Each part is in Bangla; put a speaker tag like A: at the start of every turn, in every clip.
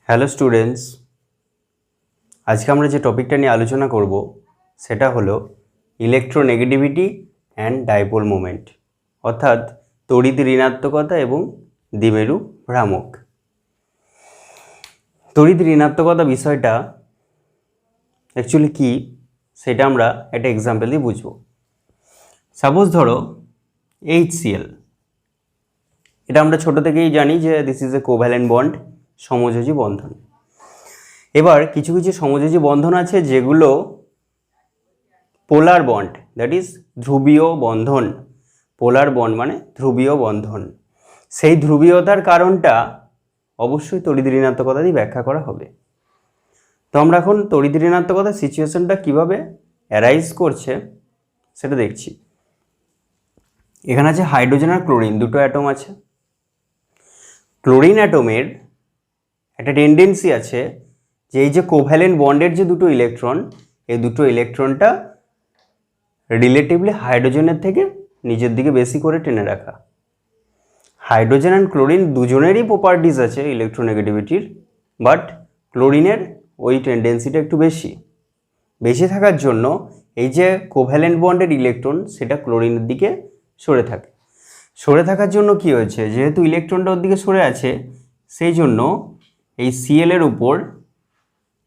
A: হ্যালো স্টুডেন্টস, আজকে আমরা যে টপিকটা নিয়ে আলোচনা করব সেটা হলো ইলেকট্রোনেগেটিভিটি অ্যান্ড ডাইপোল মোমেন্ট, অর্থাৎ তড়িৎ ঋণাত্মকতা এবং দ্বিমেরু ভ্রামক। তড়িৎ ঋণাত্মকতা বিষয়টা অ্যাকচুয়ালি কী সেটা আমরা একটা এক্সাম্পল দিয়ে বুঝব। সাপোজ ধরো HCl, এটা আমরা ছোটো থেকেই জানি যে this is a covalent bond, সমযোজী বন্ধন। এবার কিছু কিছু সমযোজী বন্ধন আছে যেগুলো পোলার বন্ড, দ্যাট ইজ ধ্রুবীয় বন্ধন। পোলার বন্ড মানে ধ্রুবীয় বন্ধন। সেই ধ্রুবীয়তার কারণটা অবশ্যই তড়িৎ ঋণাত্মকতা দিয়ে ব্যাখ্যা করা হবে। তো আমরা এখন তড়িৎ ঋণাত্মকতার সিচুয়েশনটা কীভাবে অ্যারাইজ করছে সেটা দেখছি। এখানে আছে হাইড্রোজেন আর ক্লোরিন, দুটো অ্যাটম আছে। ক্লোরিন অ্যাটমের একটা টেন্ডেন্সি আছে যে এই যে কোভ্যালেন্ট বন্ডের যে দুটো ইলেকট্রন, এই দুটো ইলেকট্রনটা রিলেটিভলি হাইড্রোজেনের থেকে নিজের দিকে বেশি করে টেনে রাখা। হাইড্রোজেন অ্যান্ড ক্লোরিন দুজনেরই প্রপার্টিজ আছে ইলেকট্রোনেগেটিভিটির, বাট ক্লোরিনের ওই টেন্ডেন্সিটা একটু বেশি। বেশি থাকার জন্য এই যে কোভ্যালেন্ট বন্ডের ইলেকট্রন সেটা ক্লোরিনের দিকে সরে থাকে। সরে থাকার জন্য কি হয়েছে, যেহেতু ইলেকট্রনটা ওর দিকে সরে আছে, সেই জন্য এই Cl এর উপর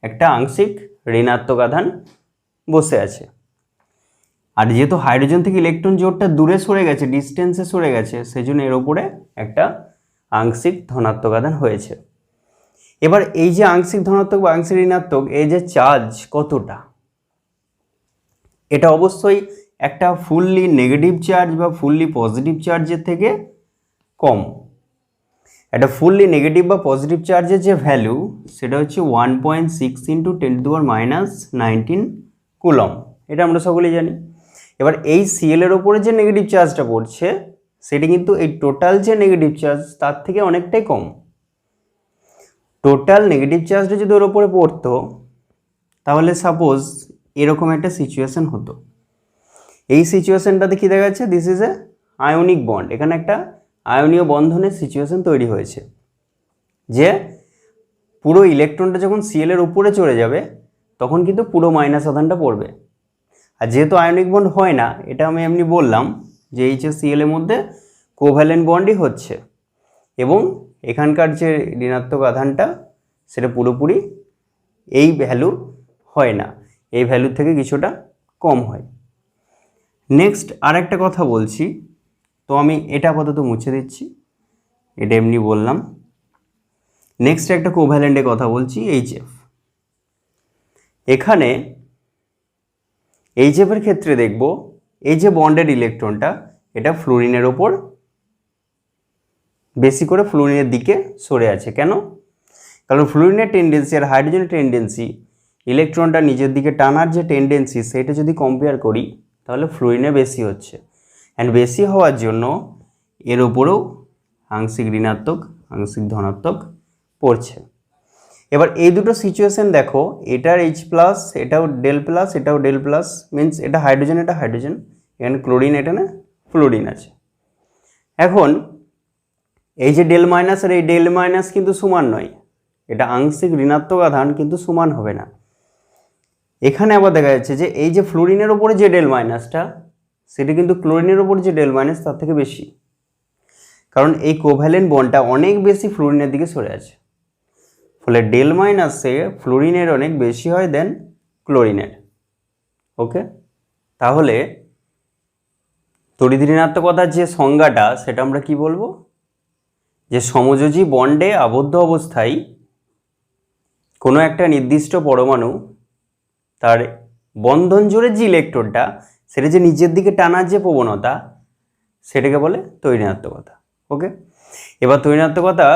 A: একটা আংশিক ঋণাত্মক আধান বসে আছে। আর যেহেতু হাইড্রোজেন থেকে ইলেকট্রন জোড়টা দূরে সরে গেছে, ডিস্টেন্সে সরে গেছে, সেই জন্য এর উপরে একটা আংশিক ধনাত্মক আধান হয়েছে। এবার এই যে আংশিক ধনাত্মক বা আংশিক ঋণাত্মক, এই যে চার্জ কতটা, এটা অবশ্যই একটা ফুললি নেগেটিভ চার্জ বা ফুললি পজিটিভ চার্জের থেকে কম। একটা ফুললি নেগেটিভ বা পজিটিভ চার্জের যে ভ্যালু সেটা হচ্ছে 1.6 × 10⁻19 কুলম, এটা আমরা সকলেই জানি। এবার এই Cl এর ওপরে যে নেগেটিভ চার্জটা পড়ছে সেটা কিন্তু এই টোটাল যে নেগেটিভ চার্জ তার থেকে অনেকটাই কম। টোটাল নেগেটিভ চার্জটা যদি ওর ওপরে পড়তো তাহলে সাপোজ এরকম একটা সিচুয়েশন হতো। এই সিচুয়েশনটাতে কী দেখা যাচ্ছে, this is A ionic bond. এখানে একটা আয়নীয় বন্ধনের সিচুয়েশন তৈরি হয়েছে যে পুরো ইলেকট্রনটা যখন Cl এর উপরে চলে যাবে তখন কিন্তু পুরো মাইনাস আধানটা পড়বে। আর যেহেতু আয়নিক বন্ড হয় না, এটা আমি এমনি বললাম যে HCl এর মধ্যে কোভ্যালেন্ট বন্ডই হচ্ছে, এবং এখানকার যে ঋণাত্মক আধানটা সেটা পুরোপুরি এই ভ্যালু হয় না, এই ভ্যালু থেকে কিছুটা কম হয়। নেক্সট আর একটা কথা বলছি, তো আমি এটা আপাতত মুছে দিচ্ছি, এটা এমনি বললাম। নেক্সট একটা কোভ্যালেন্টের কথা বলছি, HF। এখানে HF এর ক্ষেত্রে দেখব এই যে বন্ডেড ইলেকট্রনটা এটা ফ্লোরিনের ওপর বেশি করে ফ্লোরিনের দিকে সরে আছে। কেন? কারণ ফ্লোরিনের টেন্ডেন্সি আর হাইড্রোজেনের টেন্ডেন্সি, ইলেকট্রনটা নিজের দিকে টানার যে টেন্ডেন্সি সেটা যদি কম্পেয়ার করি তাহলে ফ্লোরিনে বেশি হচ্ছে, অ্যান্ড বেশি হওয়ার জন্য এর ওপরেও আংশিক ঋণাত্মক আংশিক ধনাত্মক পড়ছে। এবার এই দুটো সিচুয়েশন দেখো, এটার H+, এটাও ডেল প্লাস, এটাও ডেল প্লাস, মিনস এটা হাইড্রোজেন, এটা হাইড্রোজেন, এখানে ক্লোরিন, এখানে ফ্লোরিন আছে। এখন এই যে ডেল মাইনাস আর এই ডেল মাইনাস কিন্তু সমান নয়, এটা আংশিক ঋণাত্মক আধান কিন্তু সমান হবে না। এখানে আবার দেখা যাচ্ছে যে এই যে ফ্লোরিনের ওপরে যে ডেল মাইনাসটা সেটা কিন্তু ক্লোরিনের ওপর যে ডেল মাইনাস তার থেকে বেশি, কারণ এই কোভ্যালেন্ট বন্ডটা অনেক বেশি ফ্লোরিনের দিকে সরে আছে, ফলে ডেল মাইনাসে ফ্লোরিনের অনেক বেশি হয় দেন ক্লোরিনের। ওকে, তাহলে তড়িৎ ঋণাত্মকতার যে সংজ্ঞাটা সেটা আমরা কি বলবো, যে সমযোজী বন্ডে আবদ্ধ অবস্থায় কোনো একটা নির্দিষ্ট পরমাণু তার বন্ধন জুড়ে যে ইলেকট্রনটা সেটা যে নিজের দিকে টানার যে প্রবণতা সেটাকে বলে তড়িৎ ঋণাত্মকতা। ওকে, এবার তড়িৎ ঋণাত্মকতা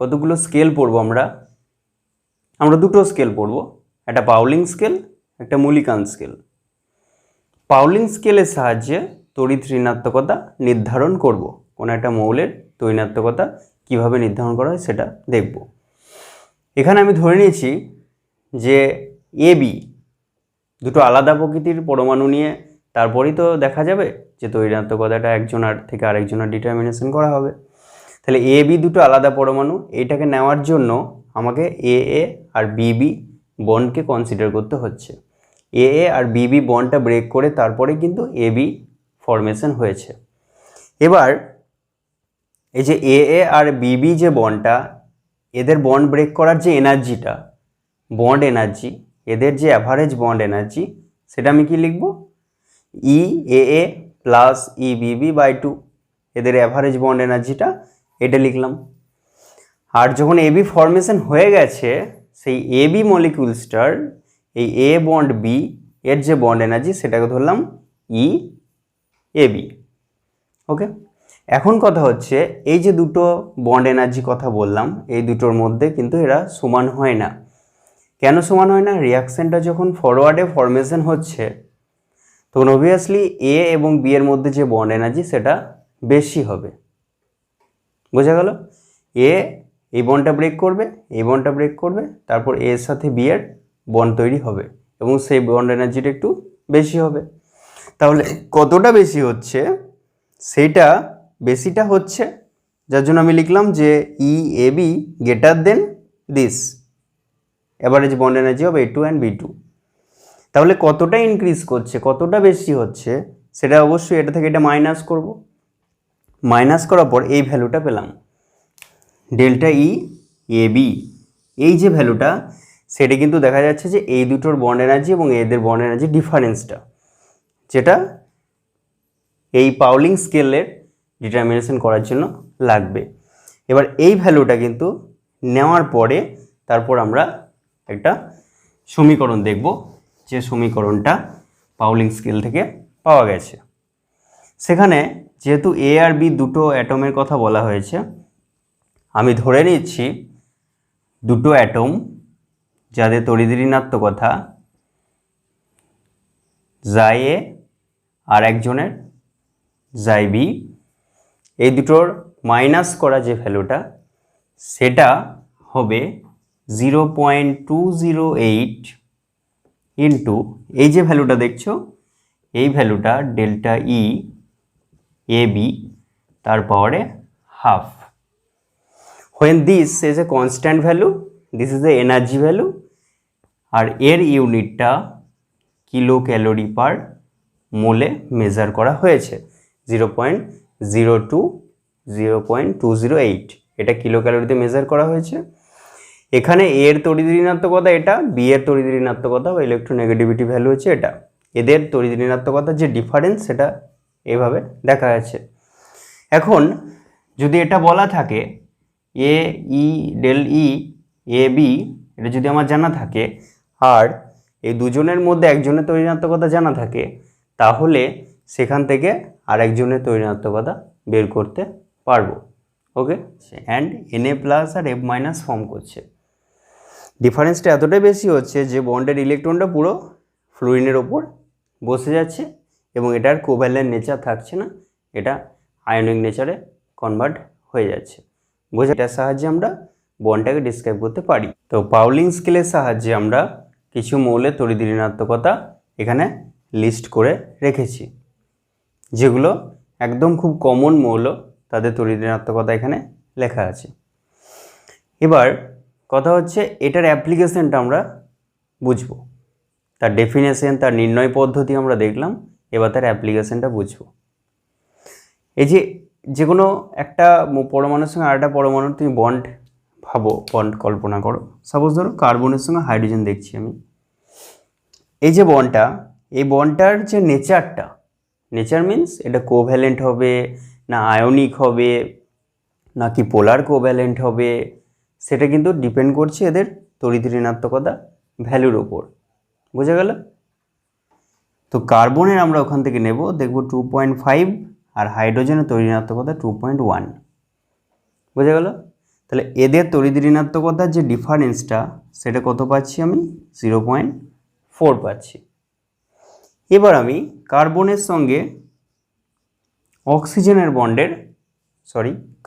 A: কতগুলো স্কেল পড়বো আমরা দুটো স্কেল পড়বো, একটা পাউলিং স্কেল, একটা মুলিকান স্কেল। পাউলিং স্কেলের সাহায্যে তড়িৎ ঋণাত্মকতা নির্ধারণ করব, কোনো একটা মৌলের তড়িৎ ঋণাত্মকতা কীভাবে নির্ধারণ করা হয় সেটা দেখব। এখানে আমি ধরে নিয়েছি যে AB দুটো আলাদা প্রকৃতির পরমাণু নিয়ে তারপরেই তো দেখা যাবে যে তড়িৎ ঋণাত্মকতাটা একজনের থেকে আরেকজনের ডিটারমিনেশন করা হবে। তাহলে AB দুটো আলাদা পরমাণু, এইটাকে নেওয়ার জন্য আমাকে এ এ আর বিবি বন্ডকে কনসিডার করতে হচ্ছে। এ এ আর বিবি বন্ডটা ব্রেক করে তারপরে কিন্তু এবি ফরমেশন হয়েছে। এবার এই যে এ এ আর বিবি যে বন্ডটা, এদের বন্ড ব্রেক করার যে এনার্জিটা, বন্ড এনার্জি, এদের যে অ্যাভারেজ বন্ড এনার্জি, সেটা আমি কি লিখব? ই এ এ প্লাস ই বিবি বাই 2, এদের অ্যাভারেজ বন্ড এনার্জিটা এটা লিখলাম। আর যখন এবি ফরমেশন হয়ে গেছে, সেই এবি মলিকিউলসটার এই এ বন্ড বি এর যে বন্ড এনার্জি সেটাকে ধরলাম ই এবি। ওকে, এখন কথা হচ্ছে এই যে দুটো বন্ড এনার্জি কথা বললাম, এই দুটোর মধ্যে কিন্তু এরা সমান হয় না। কেন সমান হয় না? রিয়াকশনটা যখন ফরওয়ার্ডে ফরমেশন হচ্ছে তখন অবভিয়াসলি এ এবং বি এর মধ্যে যে বন্ড এনার্জি সেটা বেশি হবে। বোঝা গেল? এ এই বন্ডটা ব্রেক করবে, এই বন্ডটা ব্রেক করবে, তারপর এর সাথে বি এর বন্ড তৈরি হবে এবং সেই বন্ড এনার্জিটা একটু বেশি হবে। তাহলে কতটা বেশি হচ্ছে, সেইটা বেশিটা হচ্ছে, যার জন্য আমি লিখলাম যে E A B greater than this average bond energy of A2 and B2। তাহলে কতটা ইনক্রিজ করছে, কতটা বেশি হচ্ছে, সেটা অবশ্যই এটা থেকে এটা মাইনাস করব। মাইনাস করার পর এই ভ্যালুটা পেলাম, ডেল্টা ই এ বি। এই যে ভ্যালুটা, সেটা কিন্তু দেখা যাচ্ছে যে এই দুটোর বন্ড এনার্জি এবং এদের বন্ড এনার্জি ডিফারেন্সটা, যেটা এই পাউলিং স্কেলের ডিটারমিনেশন করার জন্য লাগবে। এবার এই ভ্যালুটা কিন্তু নেওয়ার পরে তারপর আমরা একটা সমীকরণ দেখব, যে সমীকরণটা পাউলিং স্কেল থেকে পাওয়া গেছে। সেখানে যেহেতু এ আর বি দুটো অ্যাটমের কথা বলা হয়েছে, আমি ধরে নিচ্ছি দুটো অ্যাটম যাদের তড়িৎ ঋণাত্মকতা জাই এ আর একজনের জাই বি, এই দুটোর মাইনাস করা যে ভ্যালুটা সেটা হবে 0.208 ইন্টু এই যে ভ্যালুটা দেখছো, এই ভ্যালুটা ডেল্টা ই এ বি তার পাওয়ারে half. when this is a constant value, this is the energy value, আর এর ইউনিটটা কিলো ক্যালোরি পার মোলে মেজার করা হয়েছে 0.208, এটা কিলো ক্যালোরিতে মেজার করা হয়েছে। এখানে এর তড়িৎ ঋণাত্মকতা এটা, বি এর তড়িৎ ঋণাত্মকতা বা ইলেকট্রোনেগেটিভিটি ভ্যালু হচ্ছে এটা, এদের তড়িৎ ঋণাত্মকতার যে ডিফারেন্স সেটা এভাবে দেখা যাচ্ছে। এখন যদি এটা বলা থাকে এ ই ডেল ই এ বি, এটা যদি আমার জানা থাকে আর এই দুজনের মধ্যে একজনের তড়িৎ ঋণাত্মকতা জানা থাকে, তাহলে সেখান থেকে আরেকজনের তড়িৎ ঋণাত্মকতা বের করতে পারবো। ওকে, অ্যান্ড এনএ প্লাস আর এফ মাইনাস ফর্ম করছে। ডিফারেন্সটা এতটাই বেশি হচ্ছে যে বন্ডের ইলেকট্রনটা পুরো ফ্লুরিনের ওপর বসে যাচ্ছে এবং এটার কোভ্যালেন্ট নেচার থাকছে না, এটা আয়নিক নেচারে কনভার্ট হয়ে যাচ্ছে। বোঝা, এটার সাহায্যে আমরা বন্ডটাকে ডিসক্রাইব করতে পারি। তো পাউলিং স্কেলের সাহায্যে আমরা কিছু মৌলের তড়িৎ ঋণাত্মকতা এখানে লিস্ট করে রেখেছি, যেগুলো একদম খুব কমন মৌল, তাদের তড়িৎ ঋণাত্মকতা এখানে লেখা আছে। এবার কথা হচ্ছে এটার অ্যাপ্লিকেশনটা আমরা বুঝবো, তার ডেফিনেশন, তার নির্ণয় পদ্ধতি আমরা দেখলাম, এবার তার অ্যাপ্লিকেশনটা বুঝবো। এই যে কোনো একটা পরমাণুর সঙ্গে আরেকটা পরমাণুর তুমি বন্ড ভাবো, বন্ড কল্পনা করো। সাপোজ ধরো কার্বনের সঙ্গে হাইড্রোজেন দেখছি আমি, এই যে বন্ডটা, এই বন্ডটার যে নেচারটা, নেচার মিন্স এটা কোভ্যালেন্ট হবে না আয়নিক হবে নাকি পোলার কোভ্যালেন্ট হবে, সেটা কিন্তু ডিপেন্ড করছে এদের তড়িৎ ঋণাত্মকতা ভ্যালুর ওপর। বোঝা গেল? তো কার্বনের আমরা ওখান থেকে নেব, দেখব 2.5 আর হাইড্রোজেনের তড়িৎ ঋণাত্মকতা 2.1। বোঝা গেল? তাহলে এদের তড়িৎ ঋণাত্মকতার যে ডিফারেন্সটা সেটা কত পাচ্ছি আমি? 0.4 পাচ্ছি। এবার আমি কার্বনের সঙ্গে অক্সিজেনের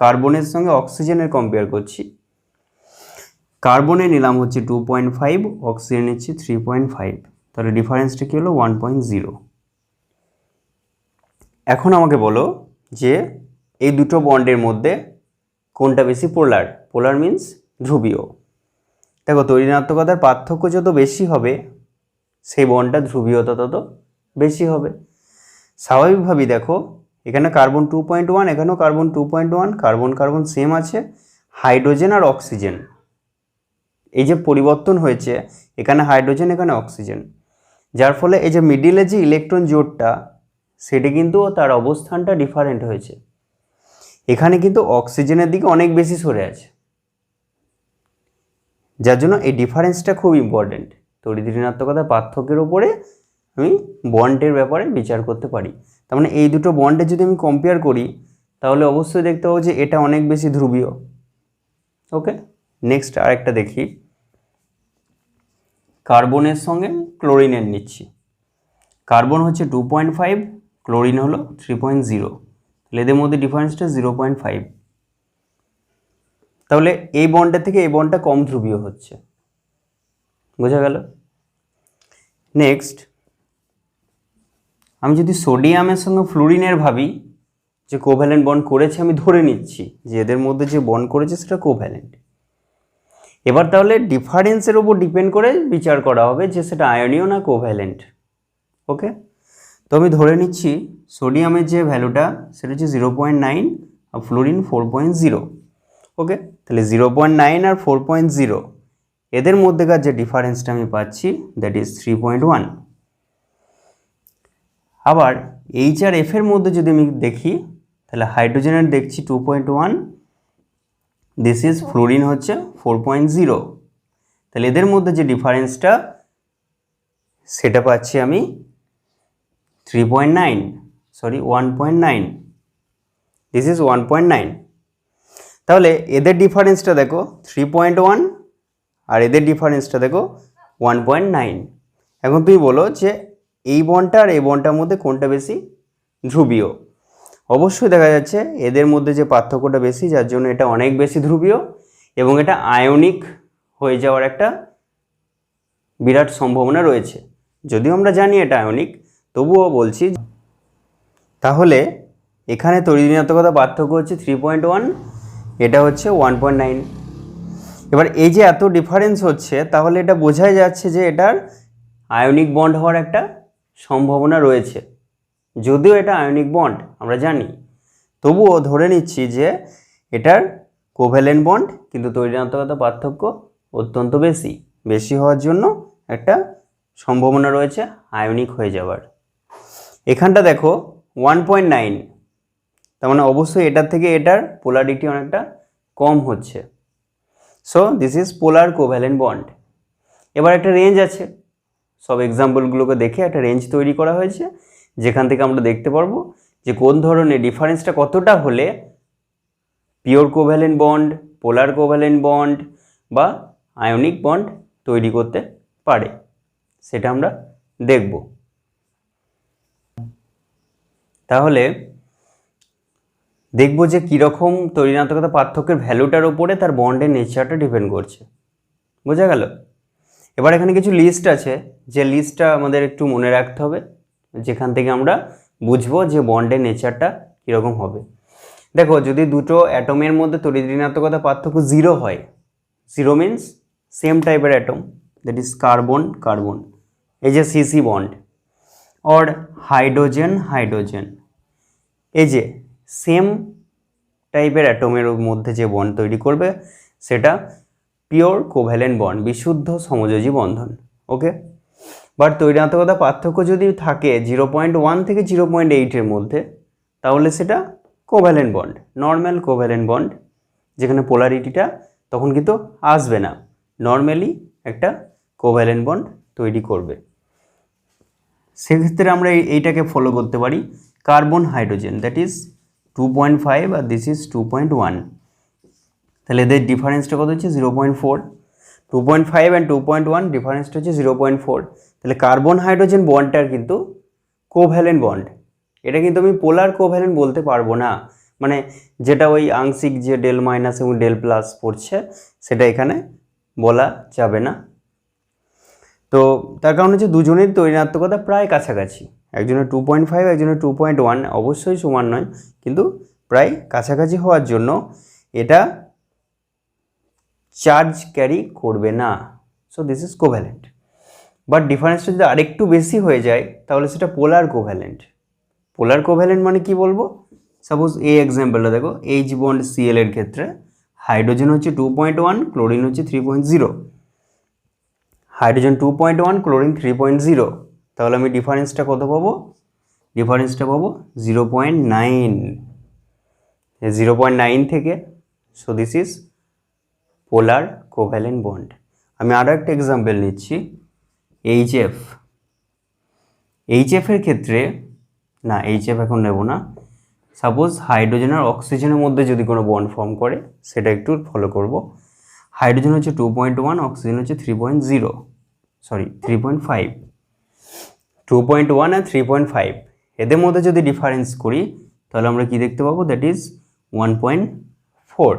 A: কার্বনের সঙ্গে অক্সিজেনের কম্পেয়ার করছি। কার্বনে নিলাম হচ্ছে 2.5, অক্সিজেন নিচ্ছি 3.5, তাহলে ডিফারেন্সটা কী হলো? 1.0। এখন আমাকে বলো যে এই দুটো বন্ডের মধ্যে কোনটা বেশি পোলার? পোলার মিন্স ধ্রুবীয়। দেখো তড়িৎ ঋণাত্মকতার পার্থক্য যত বেশি হবে সেই বন্ডটা ধ্রুবীয়তা তত বেশি হবে। স্বাভাবিকভাবেই দেখো এখানে কার্বন 2.1, এখানেও কার্বন 2.1, কার্বন কার্বন সেম আছে, হাইড্রোজেন আর অক্সিজেন এই যে পরিবর্তন হয়েছে, এখানে হাইড্রোজেন এখানে অক্সিজেন, যার ফলে এই যে মিডিলে যে ইলেকট্রন জোটটা সেটি কিন্তু তার অবস্থানটা ডিফারেন্ট হয়েছে। এখানে কিন্তু অক্সিজেনের দিকে অনেক বেশি সরে আছে, যার জন্য এই ডিফারেন্সটা খুব ইম্পর্টেন্ট। তড়িৎ ঋণাত্মকতার পার্থক্যের উপরে আমি বন্ডের ব্যাপারে বিচার করতে পারি। তার মানে এই দুটো বন্ডের যদি আমি কম্পেয়ার করি তাহলে অবশ্যই দেখতে পাবো যে এটা অনেক বেশি ধ্রুবীয়। ওকে, নেক্সট আরেকটা দেখি, কার্বনের সঙ্গে ক্লোরিনের নিচ্ছি। কার্বন হচ্ছে 2.5, ক্লোরিন হলো 3.0, তাহলে এদের মধ্যে ডিফারেন্সটা 0.5। তাহলে এই বন্ডের থেকে এই বন্ডটা কম ধ্রুবীয় হচ্ছে, বোঝা গেল। নেক্সট আমি যদি সোডিয়ামের সঙ্গে ফ্লুরিনের ভাবি যে কোভ্যালেন্ট বন্ড করেছে, আমি ধরে নিচ্ছি যে এদের মধ্যে যে বন্ড করেছে সেটা কোভ্যালেন্ট। এবার তাহলে ডিফারেন্সের ওপর ডিপেন্ড করে বিচার করা হবে যে সেটা আয়নীয় না কোভ্যালেন্ট। ওকে, তো আমি ধরে নিচ্ছি সোডিয়ামের যে ভ্যালুটা সেটা হচ্ছে 0.9 আর ফ্লোরিন 4.0। ওকে, তাহলে 0.9 আর 4.0 এদের মধ্যেকার যে ডিফারেন্সটা আমি পাচ্ছি দ্যাট ইজ 3.1। আবার এইচ আর এফ এর মধ্যে যদি আমি দেখি তাহলে হাইড্রোজেনের দেখছি 2.1, দিস ইজ ফ্লোরিন হচ্ছে 4.0, তাহলে এদের মধ্যে যে ডিফারেন্সটা সেটা পাচ্ছি আমি 1.9, দিস ইজ 1.9। তাহলে এদের ডিফারেন্সটা দেখো 3.1 আর এদের ডিফারেন্সটা দেখো 1.9। এখন তুমি বলো যে এই বন্ডটা আর এই বন্ডটার মধ্যে কোনটা বেশি ধ্রুবীয়? অবশ্যই দেখা যাচ্ছে এদের মধ্যে যে পার্থক্যটা বেশি, যার জন্য এটা অনেক বেশি ধ্রুবীয় এবং এটা আয়নিক হয়ে যাওয়ার একটা বিরাট সম্ভাবনা রয়েছে। যদিও আমরা জানি এটা আয়নিক, তবুও বলছি। তাহলে এখানে তড়িৎ ঋণাত্মকতা পার্থক্য হচ্ছে 3.1, এটা হচ্ছে 1.9। এবার এই যে এত ডিফারেন্স হচ্ছে তাহলে এটা বোঝাই যাচ্ছে যে এটার আয়নিক বন্ড হওয়ার একটা সম্ভাবনা রয়েছে। যদিও এটা আয়নিক বন্ড আমরা জানি, তবুও ধরে নিচ্ছি যে এটার কোভ্যালেন্ট বন্ড, কিন্তু তড়িৎ ঋণাত্মকতা পার্থক্য অত্যন্ত বেশি হওয়ার জন্য একটা সম্ভাবনা রয়েছে আয়নিক হয়ে যাওয়ার। এখানটা দেখো 1.9, তার মানে অবশ্যই এটার থেকে এটার পোলারিটি অনেকটা কম হচ্ছে। So this is polar covalent bond. এবার একটা রেঞ্জ আছে, সব এক্সাম্পলগুলোকে দেখে একটা রেঞ্জ তৈরি করা হয়েছে, যেখান থেকে আমরা দেখতে পারবো যে কোন ধরনের ডিফারেন্সটা কতটা হলে pure covalent bond, polar covalent bond বা আয়নিক বন্ড তৈরি করতে পারে, সেটা আমরা দেখব। তাহলে দেখব যে কীরকম তড়িৎ ঋণাত্মকতা পার্থক্যের ভ্যালুটার উপরে তার বন্ডের নেচারটা ডিপেন্ড করছে, বোঝা গেল। এবার এখানে কিছু লিস্ট আছে, যে লিস্টটা আমাদের একটু মনে রাখতে হবে, যেখান থেকে আমরা বুঝবো যে বন্ডের নেচারটা কীরকম হবে। দেখো যদি দুটো অ্যাটমের মধ্যে তড়িৎ ঋণাত্মকতা পার্থক্য 0 হয়, 0 মিনস সেম টাইপের atom, that is carbon carbon, এই যে CC bond, or hydrogen hydrogen, এই যে সেম টাইপের অ্যাটমের মধ্যে যে বন্ড তৈরি করবে সেটা পিওর কোভ্যালেন্ট বন্ড, বিশুদ্ধ সমযোজী বন্ধন। ওকে, বাট তড়িৎ ঋণাত্মকতা পার্থক্য যদি থাকে 0.1 থেকে 0.8 মধ্যে, তাহলে সেটা covalent bond, normal covalent bond, যেখানে পোলারিটিটা তখন কিন্তু আসবে না, নর্মালি একটা কোভ্যালেন্ট বন্ড তৈরি করবে। সেক্ষেত্রে আমরা এইটাকে ফলো করতে পারি, কার্বন হাইড্রোজেন দ্যাট ইজ 2.5 আর দিস ইজ 2.1, তাহলে এদের ডিফারেন্সটা কত হচ্ছে 0.4, 2.5 অ্যান্ড 2.1 ডিফারেন্সটা হচ্ছে 0.4। তাহলে কার্বন হাইড্রোজেন বন্ডটার কিন্তু কোভ্যালেন্ট বন্ড, এটা কিন্তু আমি পোলার কোভ্যালেন্ট বলতে পারবো না, মানে যেটা ওই আংশিক যে ডেল মাইনাস এবং ডেল প্লাস পড়ছে সেটা এখানে বলা যাবে না। তো তার কারণ হচ্ছে দুজনের তড়িৎ ঋণাত্মকতা প্রায় কাছাকাছি, একজনের 2.5 একজনের 2.1, অবশ্যই সমান নয় কিন্তু প্রায় কাছাকাছি হওয়ার জন্য এটা চার্জ ক্যারি করবে না। So this is covalent. But ডিফারেন্সটা যদি আরেকটু বেশি হয়ে যায় তাহলে সেটা পোলার কোভ্যালেন্ট। পোলার কোভ্যালেন্ট মানে কি বলবো, সাপোজ এই এক্সাম্পলটা দেখো, এইচ বন্ড সিএল এর ক্ষেত্রে হাইড্রোজেন হচ্ছে 2.1, ক্লোরিন হচ্ছে 3.0। হাইড্রোজেন 2.1, ক্লোরিন 3.0, তাহলে আমি ডিফারেন্সটা কত পাবো? ডিফারেন্সটা পাবো 0.9। 0.9 থেকে, so this is polar covalent bond. আমি আরও একটা এক্সাম্পল নিচ্ছি, এইচএফ। এইচএফ এর ক্ষেত্রে না, এইচএফ এখন নেব না। সাপোজ হাইড্রোজেন আর অক্সিজেনের মধ্যে যদি কোনো বন্ড ফর্ম করে সেটা একটু ফলো করব। হাইড্রোজেন হচ্ছে 2.1, অক্সিজেন হচ্ছে 3.5। 2.1 আর 3.5 এদের মধ্যে যদি ডিফারেন্স করি তাহলে আমরা কি দেখতে পাবো? That is 1.4।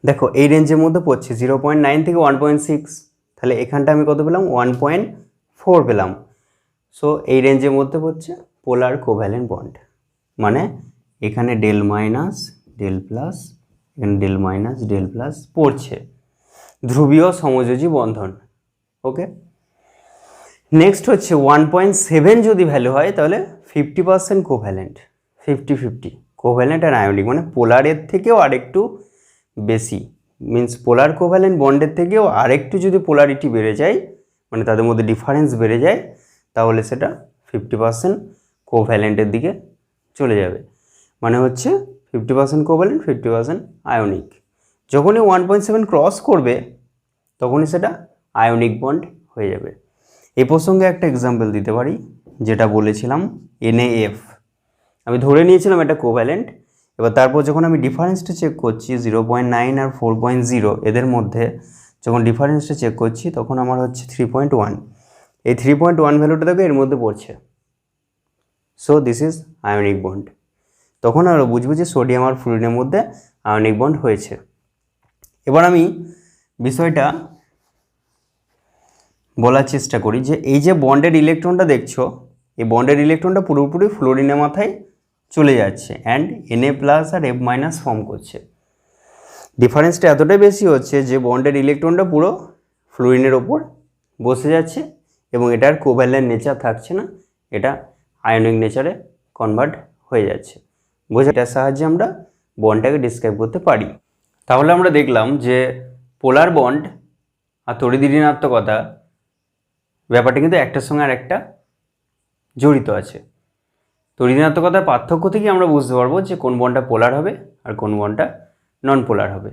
A: দেখো এই রেঞ্জের মধ্যে পড়ছে 0.9 থেকে 1.6, তাহলে এখানটা আমি কত পেলাম? 1.4 পেলাম। সো এই রেঞ্জের মধ্যে পড়ছে পোলার কোভ্যালেন্ট বন্ড, মানে এখানে ডেল মাইনাস ডেল প্লাস, এখানে ডেল মাইনাস ডেল প্লাস পড়ছে, ধ্রুবীয় সমযোজী বন্ধন। ওকে, নেক্সট হচ্ছে 1.7 যদি ভ্যালু হয় তাহলে 50% কোভ্যালেন্ট। 50-50 কোভ্যালেন্ট আর আয়োনিক, মানে পোলারের থেকেও আরেকটু বেশি, মিন্স পোলার কোভ্যালেন্ট বন্ডের থেকেও আরেকটু যদি পোলারিটি বেড়ে যায়, মানে তাদের মধ্যে ডিফারেন্স বেড়ে যায়, তাহলে সেটা 50% কোভ্যালেন্টের দিকে চলে যাবে। মানে হচ্ছে 50% কোভ্যালেন্ট, 50% আয়োনিক। যখনই 1.7 ক্রস করবে তখনই সেটা আয়োনিক বন্ড হয়ে যাবে। এই প্রসঙ্গে একটা এক্সাম্পল দিতে পারি, যেটা বলেছিলাম NaF। আমি ধরে নিয়েছিলাম এটা কোভ্যালেন্ট, এবার তারপর যখন আমি ডিফারেন্সটা চেক করছি 0.9 আর 4.0 এদের মধ্যে যখন ডিফারেন্সটা চেক করছি তখন আমার হচ্ছে 3.1। এই 3.1 ভ্যালুটা দেখো এর মধ্যে পড়ছে, so this is ionic bond. তখন আমরা বুঝবো যে সোডিয়াম আর ফ্লুরিনের মধ্যে আয়োনিক বন্ড হয়েছে। এবার আমি বিষয়টা বলার চেষ্টা করি যে এই যে বন্ডের ইলেকট্রনটা দেখছো, এই বন্ডের ইলেকট্রনটা পুরোপুরি ফ্লোরিনের মাথায় চলে যাচ্ছে অ্যান্ড Na+ আর F- ফর্ম করছে। ডিফারেন্সটা এতটাই বেশি হচ্ছে যে বন্ডের ইলেকট্রনটা পুরো ফ্লোরিনের ওপর বসে যাচ্ছে এবং এটার কোভ্যালেন্ট নেচার থাকছে না, এটা আয়নিক নেচারে কনভার্ট হয়ে যাচ্ছে। বোঝা, এটার সাহায্যে আমরা বন্ডটাকে ডিসক্রাইব করতে পারি। তাহলে আমরা দেখলাম যে পোলার বন্ড আর তড়িৎ ঋণাত্মকতা ব্যাপারটা কিন্তু একটার সঙ্গে আর একটা জড়িত আছে। তড়িৎ ঋণাত্মকতার পার্থক্য থেকে আমরা বুঝতে পারবো যে কোন বন্ডটা পোলার হবে আর কোন বন্ডটা নন পোলার হবে।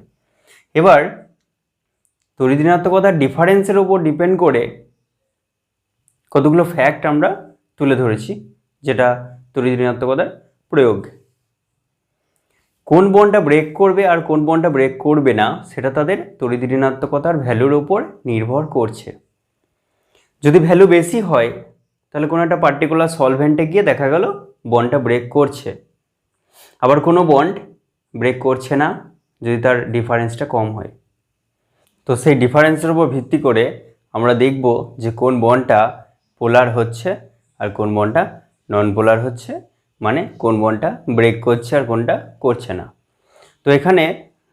A: এবার তড়িৎ ঋণাত্মকতার ডিফারেন্সের ওপর ডিপেন্ড করে কতগুলো ফ্যাক্ট আমরা তুলে ধরেছি, যেটা তড়িৎ ঋণাত্মকতার প্রয়োগ। কোন বন্ডটা ব্রেক করবে আর কোন বন্ডটা ব্রেক করবে না সেটা তাদের তড়িৎ ঋণাত্মকতার ভ্যালুর ওপর নির্ভর করছে। যদি ভ্যালু বেশি হয় তাহলে কোনো একটা পার্টিকুলার সলভেন্টে গিয়ে দেখা গেল বন্ডটা ব্রেক করছে, আবার কোনো বন্ড ব্রেক করছে না যদি তার ডিফারেন্সটা কম হয়। তো সেই ডিফারেন্সের উপর ভিত্তি করে আমরা দেখব যে কোন বন্ডটা পোলার হচ্ছে আর কোন বন্ডটা নন পোলার হচ্ছে, মানে কোন বন্ডটা ব্রেক করছে আর কোনটা করছে না। তো এখানে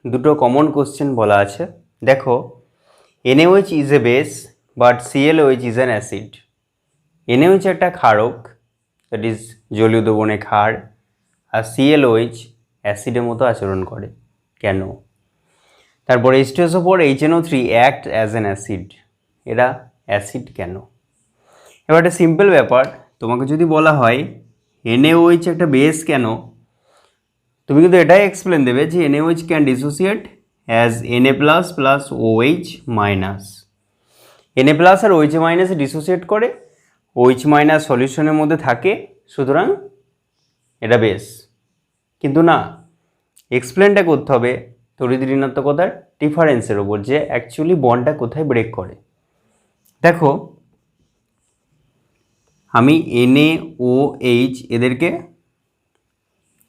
A: দুটো কমন কোশ্চেন বলা আছে। দেখো, NaOH is a base but ClOH is an acid. NaOH একটা ক্ষারক, দ্যাট ইজ জলীয় দ্রবণে ক্ষার, আর ClOH অ্যাসিডের মতো আচরণ করে। কেন? তারপরে H2SO4 HNO3 act as an acid. এরা অ্যাসিড কেন? এবার একটা সিম্পল ব্যাপার, তোমাকে যদি বলা হয় NaOH একটা বেস কেন, তুমি কিন্তু এটাই এক্সপ্লেন দেবে যে NaOH can dissociate as Na+ plus OH minus. Na+ আর OH মাইনাসে ডিসোসিয়েট করে, OH মাইনাস সলিউশনের মধ্যে থাকে, সুতরাং এটা বেস। কিন্তু না, এক্সপ্লেনটা করতে হবে তড়িৎ ঋণাত্মকতার ডিফারেন্সের ওপর, যে অ্যাকচুয়ালি বন্ডটা কোথায় ব্রেক করে। দেখো, আমি NaOH এদেরকে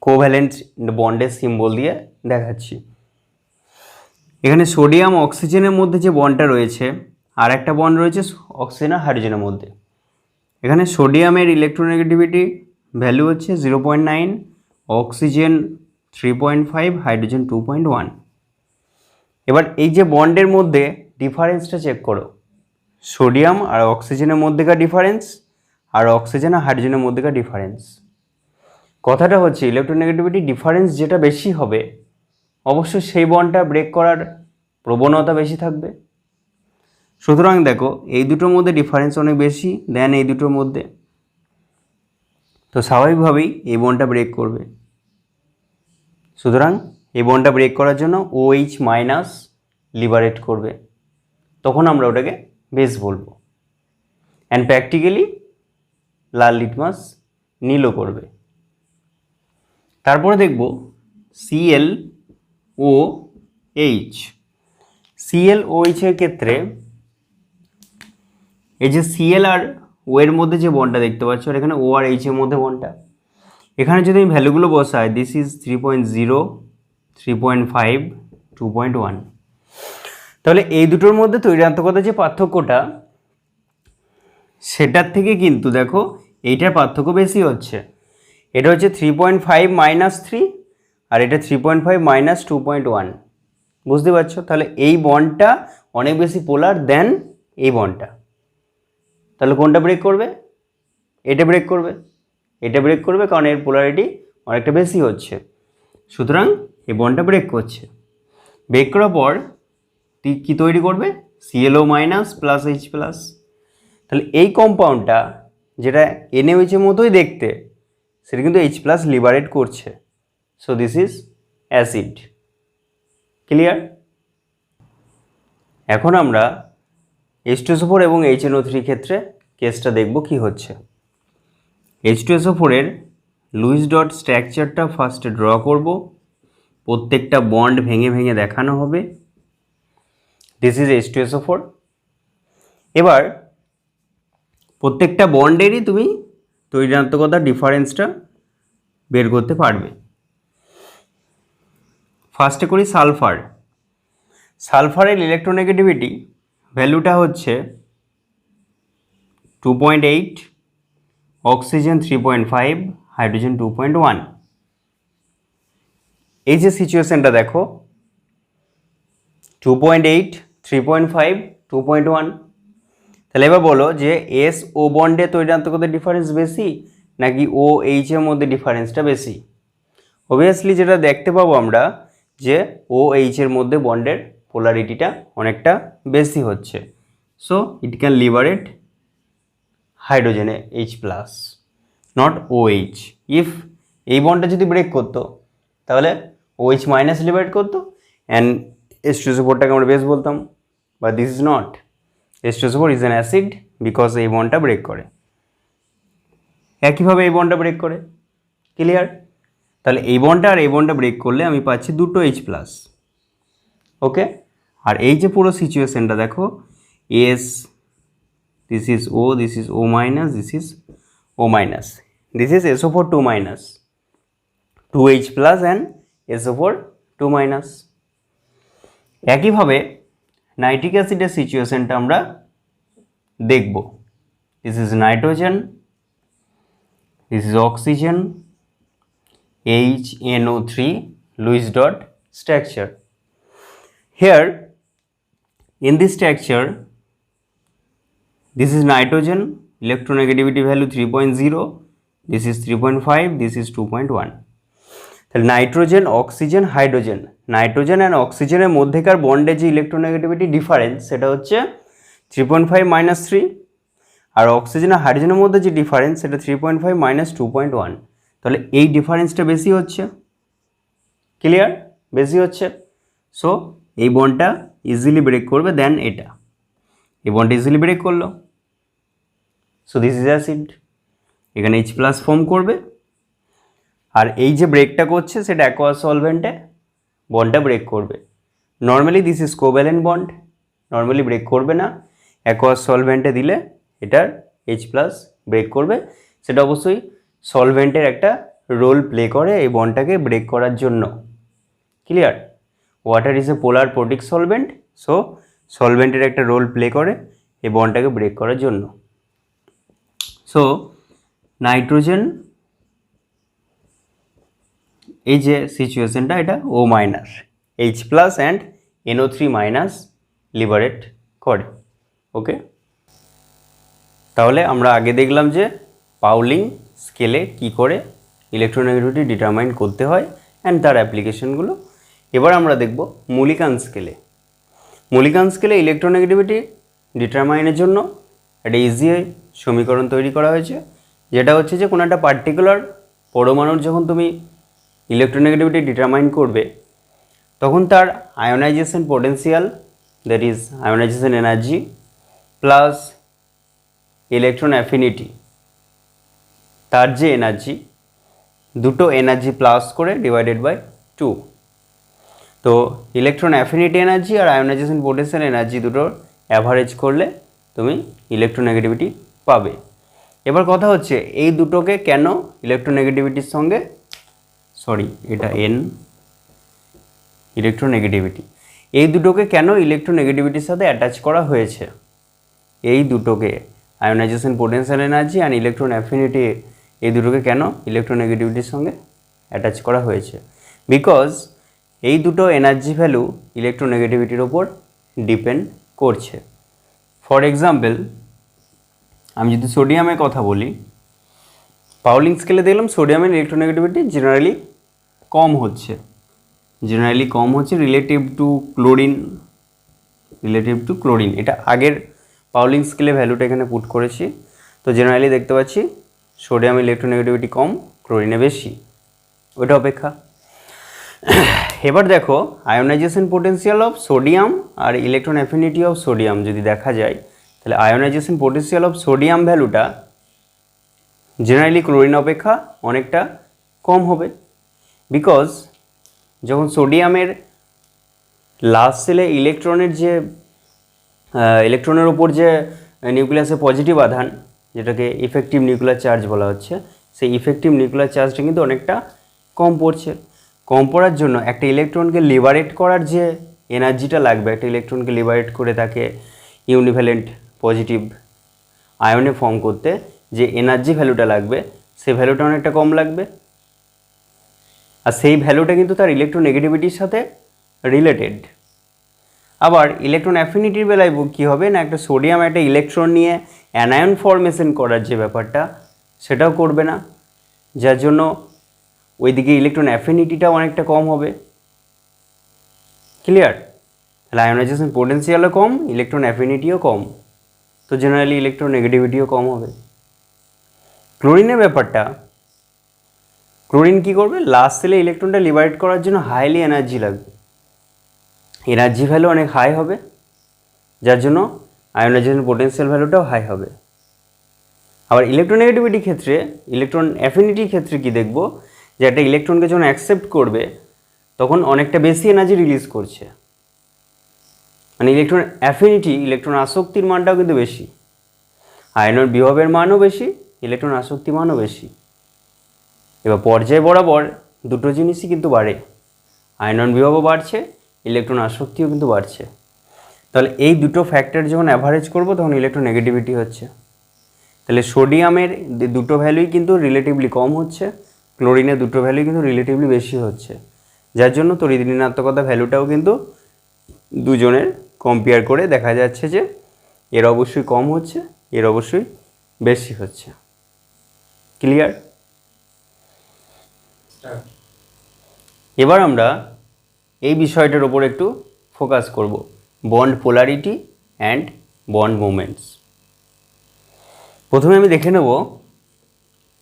A: কোভ্যালেন্ট বন্ডের সিম্বল দিয়ে দেখাচ্ছি। এখানে সোডিয়াম অক্সিজেনের মধ্যে যে বন্ডটা রয়েছে, আর একটা বন্ড রয়েছে অক্সিজেন আর হাইড্রোজেনের মধ্যে। এখানে সোডিয়ামের ইলেকট্রোনেগেটিভিটি ভ্যালু হচ্ছে 0.9, অক্সিজেন 3.5, হাইড্রোজেন 2.1। এবার এই যে বন্ডের মধ্যে ডিফারেন্সটা চেক করো, সোডিয়াম আর অক্সিজেনের মধ্যেকার ডিফারেন্স আর অক্সিজেন আর হাইড্রোজেনের মধ্যেকার ডিফারেন্স। কথাটা হচ্ছে ইলেকট্রোনেগেটিভিটি ডিফারেন্স যেটা বেশি হবে অবশ্যই সেই বন্ডটা ব্রেক করার প্রবণতা বেশি থাকবে। সুতরাং দেখো এই দুটোর মধ্যে ডিফারেন্স অনেক বেশি দেন এই দুটোর মধ্যে, তো স্বাভাবিকভাবেই এই বন্ডটা ব্রেক করবে। সুতরাং এই বন্ডটা ব্রেক করার জন্য OH মাইনাস লিবারেট করবে, তখন আমরা ওটাকে বেস বলবো। অ্যান্ড প্র্যাকটিক্যালি লাল লিটমাস নীলও করবে। তারপরে দেখব ClOH। ClOH এর ক্ষেত্রে এই যে Cl আর O এর মধ্যে যে বন্ডটা দেখতে পাচ্ছ আর এখানে O আর H এর মধ্যে বন্ডটা, এখানে যদি আমি ভ্যালুগুলো বসাই দিস ইজ 3.0, 3.5, 2.1, তাহলে এই দুটোর মধ্যে তৈরাত্মকতা যে পার্থক্যটা সেটার থেকে কিন্তু দেখো এইটার পার্থক্য বেশি হচ্ছে। এটা হচ্ছে 3.5 মাইনাস 3 আর এটা 3.5 মাইনাস 2.1, বুঝতে পারছো? তাহলে এই বন্ডটা অনেক বেশি পোলার দেন এই বন্ডটা, তাহলে কোনটা ব্রেক করবে? এটা ব্রেক করবে, এটা ব্রেক করবে কারণ এর পোলারিটি অনেকটা বেশি হচ্ছে, সুতরাং এই বন্ডটা ব্রেক করছে। ব্রেক করার পর কী তৈরি করবে? ClO minus plus H plus. তাহলে এই কম্পাউন্ডটা যেটা NaOH এর মতোই দেখতে সেটা কিন্তু H প্লাস লিবারেট করছে, so this is acid. Clear? এখন আমরা H2SO4 এবং HNO3 ক্ষেত্রে কেসটা দেখব কি হচ্ছে। H2SO4 এর লুইস ডট স্ট্রাকচারটা ফার্স্টে ড্র করব, প্রত্যেকটা বন্ড ভেঙে ভেঙে দেখানো হবে। This is H2SO4। এবার প্রত্যেকটা বন্ডেরই তুমি তৈরাত্মকতার ডিফারেন্সটা বের করতে পারবে। ফার্স্টে করি সালফার। সালফারের ইলেকট্রোনেগেটিভিটি ভ্যালুটা হচ্ছে 2.8, অক্সিজেন 3.5, হাইড্রোজেন 2.1। এই যে সিচুয়েশনটা দেখো 2.8, 3.5, 2.1, তাহলে এবার বলো যে SO বন্ডে তৈরাত্মকতার ডিফারেন্স বেশি নাকি OH এর মধ্যে ডিফারেন্সটা বেশি? অবভিয়াসলি যেটা দেখতে পাবো আমরা যে OH এর মধ্যে বন্ডের পোলারিটিটা অনেকটা বেশি হচ্ছে, সো ইট ক্যান লিবারেট হাইড্রোজেনে H plus, not OH। If এই বন্ডটা যদি ব্রেক করতো তাহলে OH মাইনাস লিবারেট করতো অ্যান্ড H2SO4টাকে আমরা বেস বলতাম, but this is not. H2SO4 is an acid because এই বন্ডটা ব্রেক করে। একইভাবে এই বন্ডটা ব্রেক করে। ক্লিয়ার? তাহলে এই বন্ডটা আর এই বন্ডটা ব্রেক করলে আমি পাচ্ছি দুটো H প্লাস। ওকে, আর এই যে পুরো সিচুয়েশনটা দেখো S, this is O, this is O minus, this is O minus, this is SO4 2 minus, 2H plus and SO4 2 minus। একইভাবে নাইট্রিক অ্যাসিডের সিচুয়েশনটা আমরা দেখব। This is nitrogen, this is oxygen, HNO3, Lewis dot structure. Here in this structure this is nitrogen, electronegativity value 3.0, this is 3.5, this is 2.1। তাহলে nitrogen, oxygen, hydrogen, nitrogen and অক্সিজেনের মধ্যেকার বন্ডে যে ইলেকট্রোনেগেটিভিটি ডিফারেন্স সেটা হচ্ছে 3.5 মাইনাস 3, আর অক্সিজেন আর হাইড্রোজেনের মধ্যে যে ডিফারেন্স সেটা 3.5 মাইনাস 2.1। তাহলে এই ডিফারেন্সটা বেশি হচ্ছে। ক্লিয়ার? বেশি হচ্ছে, সো এই বন্ডটা ইজিলি ব্রেক করবে দেন এটা। এই বন্ডটা ইজিলি ব্রেক করলো, সো দিস ইজ অ্যাসিড। এখানে H প্লাস ফর্ম করবে, আর এই যে ব্রেকটা করছে সেটা অ্যাকোয়াস সলভেন্টে বন্ডটা ব্রেক করবে। Normally this is covalent bond, normally break করবে না, অ্যাকোয়াস সলভেন্টে দিলে এটার H প্লাস ব্রেক করবে। সেটা অবশ্যই সলভেন্টের একটা রোল প্লে করে এই বন্ডটাকে ব্রেক করার জন্য। Clear? Water is a polar protic solvent, so সলভেন্টের একটা রোল প্লে করে এই বন্ডটাকে ব্রেক করার জন্য। সো নাইট্রোজেন এই যে সিচুয়েশনটা এটা O minus, H plus and NO3 minus liberate করে। ওকে, তাহলে আমরা আগে দেখলাম যে পাউলিং স্কেলে কি করে ইলেকট্রোনেগেটিভিটি ডিটারমাইন করতে হয় অ্যান্ড তার অ্যাপ্লিকেশনগুলো। এবার আমরা দেখব মুলিকান স্কেলে। মুলিকান স্কেলে ইলেকট্রোনেগেটিভিটি ডিটারমাইনের জন্য একটা ইজি সমীকরণ তৈরি করা হয়েছে, যেটা হচ্ছে যে কোনো একটা পার্টিকুলার পরমাণুর যখন তুমি ইলেকট্রোনেগেটিভিটি ডিটারমাইন করবে তখন তার ionisation potential, that is ionisation energy, plus electron affinity, তার যে এনার্জি, দুটো এনার্জি প্লাস করে ডিভাইডেড বাই 2। তো ইলেকট্রন অ্যাফিনিটি এনার্জি আর আয়োনাইজেশন পোটেনশিয়াল এনার্জি দুটোর অ্যাভারেজ করলে তুমি ইলেকট্রোনেগেটিভিটি পাবে। এবার কথা হচ্ছে এই দুটোকে কেন ইলেকট্রোনেগেটিভিটির সঙ্গে, এটা এন ইলেকট্রোনেগেটিভিটি, এই দুটোকে কেন ইলেকট্রোনেগেটিভিটির সাথে অ্যাটাচ করা হয়েছে? এই দুটোকে ionisation potential energy and electron affinity, এই দুটোকে কেন ইলেকট্রোনেগেটিভিটির সঙ্গে অ্যাটাচ করা হয়েছে? বিকজ এই দুটো এনার্জি ভ্যালু ইলেকট্রোনেগেটিভিটির ওপর ডিপেন্ড করছে। ফর এক্সাম্পল, আমি যদি সোডিয়ামের কথা বলি, পাউলিং স্কেলে দেখলাম সোডিয়ামের ইলেকট্রোনেগেটিভিটি জেনারেলি কম হচ্ছে রিলেটিভ টু ক্লোরিন। এটা আগের পাউলিং স্কেলে ভ্যালুটা এখানে পুট করেছি। তো জেনারেলি দেখতে পাচ্ছি সোডিয়াম ইলেকট্রোনেগেটিভিটি কম, ক্লোরিনে বেশি, ওইটা অপেক্ষা। এবার দেখো আয়োনাইজেশন পোটেনশিয়াল অফ সোডিয়াম আর ইলেকট্রন অ্যাফিনিটি অফ সোডিয়াম যদি দেখা যায়, তাহলে আয়োনাইজেশন পোটেনশিয়াল অফ সোডিয়াম ভ্যালুটা জেনারেলি ক্লোরিন অপেক্ষা অনেকটা কম হবে। বিকজ যখন সোডিয়ামের লাস্ট সেলে ইলেকট্রনের ওপর যে নিউক্লিয়াসে পজিটিভ আধান, যেটাকে ইফেক্টিভ নিউক্লিয়ার চার্জ বলা হচ্ছে, সেই ইফেক্টিভ নিউক্লিয়ার চার্জটা কিন্তু অনেকটা কম পড়ছে। কম পড়ার জন্য একটা ইলেকট্রনকে লিবারেট করার যে এনার্জিটা লাগবে, একটা ইলেকট্রনকে লিবারেট করে তাকে ইউনিভ্যালেন্ট পজিটিভ আয়নে ফর্ম করতে যে এনার্জি ভ্যালুটা লাগবে, সেই ভ্যালুটা অনেকটা কম লাগবে। আর সেই ভ্যালুটা কিন্তু তার ইলেকট্রোনেগেটিভিটির সাথে রিলেটেড। আবার ইলেকট্রন অ্যাফিনিটির বেলায় কী হবে না, একটা সোডিয়াম একটা ইলেকট্রন নিয়ে অ্যানায়ন ফর্মেশন করার যে ব্যাপারটা, সেটাও করবে না, যার জন্য ওইদিকে ইলেকট্রন অ্যাফিনিটিটাও অনেকটা কম হবে। ক্লিয়ার? তাহলে আয়োনাইজেশন পোটেনশিয়ালও কম, ইলেকট্রন অ্যাফিনিটিও কম, তো জেনারেলি ইলেকট্রোনেগেটিভিটিও কম হবে। ক্লোরিনের ব্যাপারটা, ক্লোরিন কী করবে, লাস্ট সেলে ইলেকট্রনটা লিবারেট করার জন্য হাইলি এনার্জি লাগবে, এনার্জি ভ্যালু অনেক হাই হবে, যার জন্য আয়োনাইজেশন পোটেনশিয়াল ভ্যালুটাও হাই হবে। আবার ইলেকট্রোনেগেটিভিটির ক্ষেত্রে, ইলেকট্রন অ্যাফিনিটির ক্ষেত্রে কি দেখব, যে একটা ইলেকট্রনকে যখন অ্যাকসেপ্ট করবে তখন অনেকটা বেশি এনার্জি রিলিজ করছে, মানে ইলেকট্রন অ্যাফিনিটি, ইলেকট্রন আসক্তির মানটাও কিন্তু বেশি, আয়নের বিভবের মানও বেশি, ইলেকট্রন আসক্তির মানও বেশি। এবার পর্যায় বরাবর দুটো জিনিসই কিন্তু বাড়ে, আয়নন বিভবও বাড়ছে, ইলেকট্রন আসক্তিও কিন্তু বাড়ছে। তাহলে এই দুটো ফ্যাক্টর যখন অ্যাভারেজ করব তখন ইলেকট্রোনেগেটিভিটি হচ্ছে। তাহলে সোডিয়ামের দুটো ভ্যালুই কিন্তু রিলেটিভলি কম হচ্ছে, ক্লোরিনের দুটো ভ্যালুই কিন্তু রিলেটিভলি বেশি হচ্ছে, যার জন্য তড়িৎ ঋণাত্মকতা ভ্যালুটাও কিন্তু দুজনের কম্পেয়ার করে দেখা যাচ্ছে যে এর অবশ্যই কম হচ্ছে, এর অবশ্যই বেশি হচ্ছে। ক্লিয়ার? এবার আমরা এই বিষয়টার ওপর একটু ফোকাস করব, bond polarity and bond moments. প্রথমে আমি দেখে নেব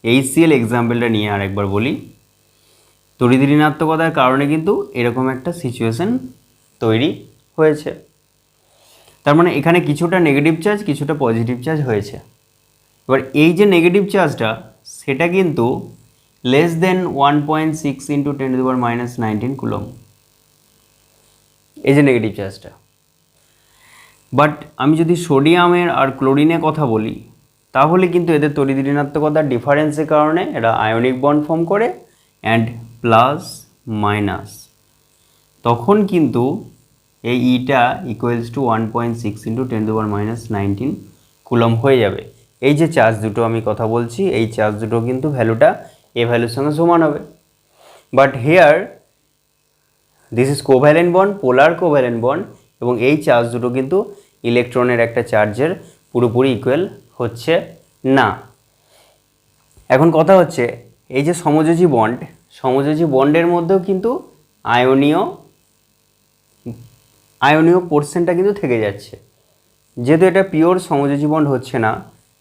A: HCl এক্সাম্পলটা নিয়ে আরেকবার বলি। তড়িৎ ঋণাত্মকতার কারণে কিন্তু এরকম একটা সিচুয়েশন তৈরি হয়েছে, তার মানে এখানে কিছুটা নেগেটিভ চার্জ কিছুটা পজিটিভ চার্জ হয়েছে। এবার এই যে নেগেটিভ চার্জটা, সেটা কিন্তু লেস দেন 1.6 × 10⁻⁻19 কুলম, এই যে নেগেটিভ চার্জটা। বাট আমি যদি সোডিয়ামের আর ক্লোরিনের কথা বলি, তাহলে কিন্তু এদের তড়িৎ ঋণাত্মকতার ডিফারেন্সের কারণে এরা আয়নিক বন্ড ফর্ম করে অ্যান্ড প্লাস মাইনাস, তখন কিন্তু এই ইটা ইকুয়ালস টু 1.6 × 10⁻⁻19 কুলম হয়ে যাবে। এই যে চার্জ দুটো আমি কথা বলছি, এই চার্জ দুটো কিন্তু ভ্যালুটা এ ভ্যালুর সঙ্গে সমান হবে। But here this is covalent bond, polar covalent bond, এবং এই চার্জ দুটো কিন্তু ইলেকট্রনের একটা চার্জের পুরোপুরি ইকুয়াল হচ্ছে না। এখন কথা হচ্ছে এই যে সমযোজী বন্ড, সমযোজী বন্ডের মধ্যেও কিন্তু আয়নীয় পোর্শনটা কিন্তু থেকে যাচ্ছে। যেহেতু এটা পিওর সমযোজী বন্ড হচ্ছে না,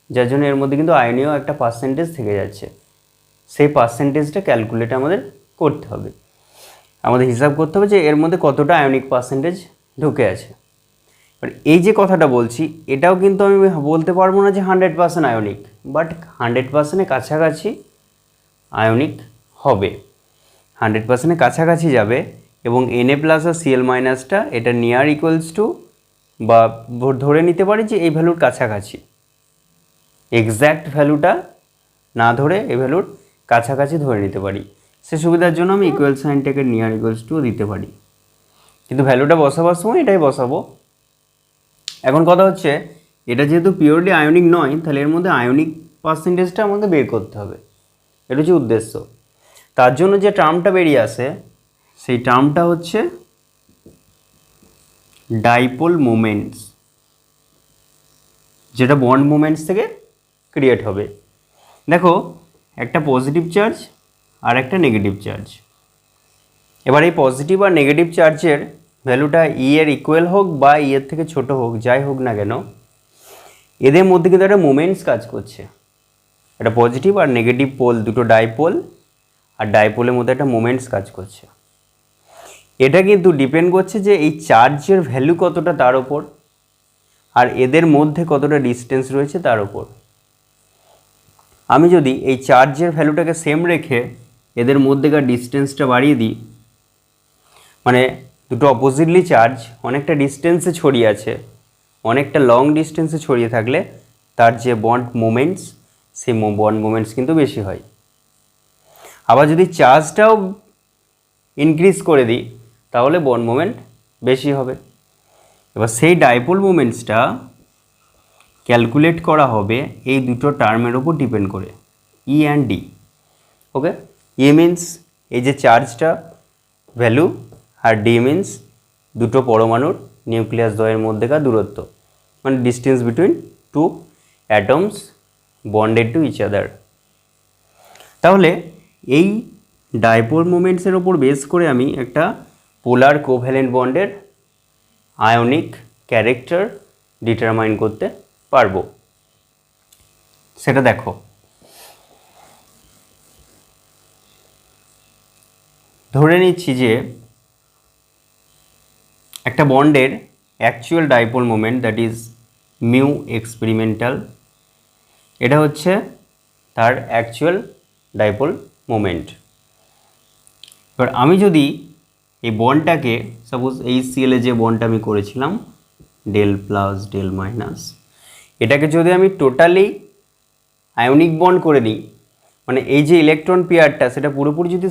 A: যার জন্য এর মধ্যে কিন্তু আয়নীয় একটা পার্সেন্টেজ থেকে যাচ্ছে। সেই পার্সেন্টেজটা ক্যালকুলেট আমাদের করতে হবে, আমাদের হিসাব করতে হবে যে এর মধ্যে কতটা আয়নিক পার্সেন্টেজ ঢুকে আছে। এবার এই যে কথাটা বলছি এটাও কিন্তু আমি বলতে পারবো না যে 100% আয়নিক, বাট 100%-এর কাছাকাছি আয়নিক হবে, 100%-এর কাছাকাছি যাবে। এবং Na প্লাস আর Cl মাইনাসটা এটা নিয়ার ইকুয়ালস টু, বা ধরে নিতে পারি যে এই ভ্যালুর কাছাকাছি, এক্স্যাক্ট ভ্যালুটা না ধরে এই ভ্যালুর কাছাকাছি ধরে নিতে পারি। সে সুবিধার জন্য আমি ইকুয়াল সাইনটাকে নিয়ার ইকুয়ালস টু দিতে পারি, কিন্তু ভ্যালুটা বসাবার সময় এটাই বসাবো। এখন কথা হচ্ছে এটা যেহেতু পিওরলি আয়নিক নয়, তাহলে এর মধ্যে আয়নিক পার্সেন্টেজটা আমাদের বের করতে হবে, এটা হচ্ছে উদ্দেশ্য। তার জন্য যে টার্মটা বেরিয়ে আসে সেই টার্মটা হচ্ছে ডাইপোল মোমেন্টস, যেটা বন্ড মোমেন্টস থেকে ক্রিয়েট হবে। দেখো একটা পজিটিভ চার্জ আর একটা নেগেটিভ চার্জ। এবার এই পজিটিভ আর নেগেটিভ চার্জের ভ্যালুটা ই এর ইকুয়াল হোক বা ই এর থেকে ছোট হোক, যাই হোক না কেন, এদের মধ্যে কিন্তু একটা মোমেন্টস কাজ করছে। একটা পজিটিভ আর নেগেটিভ পোল, দুটো ডাইপোল, আর ডাইপোলের মধ্যে একটা মোমেন্টস কাজ করছে। এটা কিন্তু ডিপেন্ড করছে যে এই চার্জের ভ্যালু কতটা তার ওপর, আর এদের মধ্যে কতটা ডিস্টেন্স রয়েছে তার ওপর। আমি যদি এই চার্জের ভ্যালুটাকে সেম রেখে এদের মধ্যেকার ডিস্টেন্সটা বাড়িয়ে দিই, মানে দুটো অপোজিটলি চার্জ অনেকটা ডিস্টেন্সে ছড়িয়ে আছে, অনেকটা লং ডিস্টেন্সে ছড়িয়ে থাকলে তার যে বন্ড মোমেন্টস, সেই বন্ড মোমেন্টস কিন্তু বেশি হয়। আবার যদি চার্জটাও ইনক্রিজ করে দিই তাহলে বন্ড মোমেন্ট বেশি হবে। এবার সেই ডাইপোল মোমেন্টসটা ক্যালকুলেট করা হবে এই দুটো টার্মের ওপর ডিপেন্ড করে, E and D. Okay, E means এই যে চার্জটা ভ্যালু, আর ডি মিনস দুটো পরমাণুর নিউক্লিয়াস দ্বয়ের মধ্যেকার দূরত্ব, মানে distance between two atoms bonded to each other. তাহলে এই ডাইপোল মোমেন্টসের ওপর বেস করে আমি একটা পোলার কোভ্যালেন্ট বন্ডের আয়নিক ক্যারেক্টার ডিটারমাইন করতে পারবো। সেটা দেখো, ধরে নিচ্ছি যে একটা বন্ডের actual dipole moment, that is mu experimental, এটা হচ্ছে তার অ্যাকচুয়াল ডাইপোল মোমেন্ট। এবার আমি যদি এই বন্ডটাকে সাপোজ এই সিএলে যে বন্ডটা আমি করেছিলাম ডেল প্লাস ডেল মাইনাস, এটাকে যদি আমি টোটালি আয়নিক বন্ড করে দিই, মানে এই যে ইলেকট্রন পেয়ারটা সেটা পুরোপুরি যদি